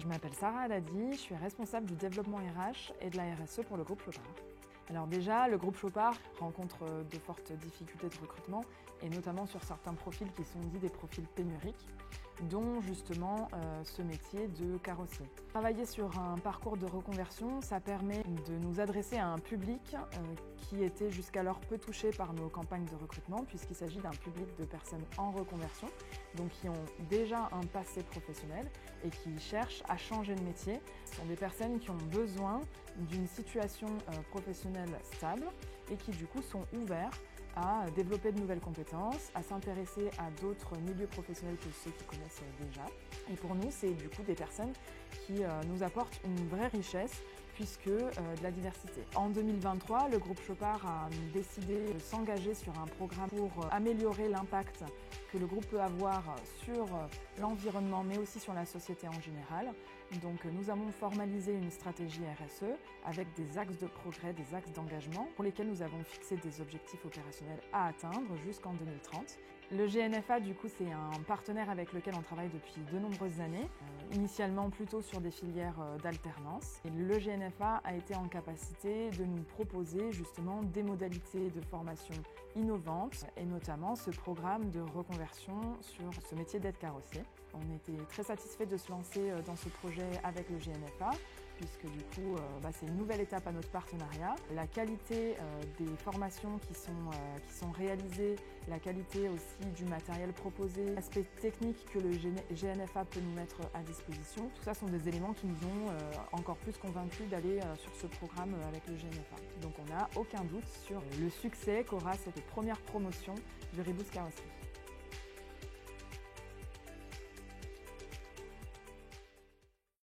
Je m'appelle Sarah Haddadi, je suis responsable du développement RH et de la RSE pour le groupe Chopard. Alors déjà, le groupe Chopard rencontre de fortes difficultés de recrutement et notamment sur certains profils qui sont dits des profils pénuriques, dont justement ce métier de carrossier. Travailler sur un parcours de reconversion, ça permet de nous adresser à un public qui était jusqu'alors peu touché par nos campagnes de recrutement, puisqu'il s'agit d'un public de personnes en reconversion, donc qui ont déjà un passé professionnel et qui cherchent à changer de métier. Ce sont des personnes qui ont besoin d'une situation professionnelle stable et qui du coup sont ouverts à développer de nouvelles compétences, à s'intéresser à d'autres milieux professionnels que ceux qu'ils connaissent déjà. Et pour nous, c'est du coup des personnes qui nous apportent une vraie richesse puisque de la diversité. En 2023, le groupe Chopard a décidé de s'engager sur un programme pour améliorer l'impact que le groupe peut avoir sur l'environnement mais aussi sur la société en général. Donc nous avons formalisé une stratégie RSE avec des axes de progrès, des axes d'engagement pour lesquels nous avons fixé des objectifs opérationnels à atteindre jusqu'en 2030. Le GNFA du coup c'est un partenaire avec lequel on travaille depuis de nombreuses années, initialement plutôt sur des filières d'alternance. Et le GNFA a été en capacité de nous proposer justement des modalités de formation innovantes et notamment ce programme de reconversion sur ce métier d'aide carrossier. On était très satisfaits de se lancer dans ce projet avec le GNFA puisque du coup c'est une nouvelle étape à notre partenariat. La qualité des formations qui sont réalisées, la qualité aussi du matériel proposé, l'aspect technique que le GNFA peut nous mettre à disposition, tout ça sont des éléments qui nous ont encore plus convaincus d'aller sur ce programme avec le GNFA. Donc on n'a aucun doute sur le succès qu'aura cette première promotion du Reboost Carrosserie.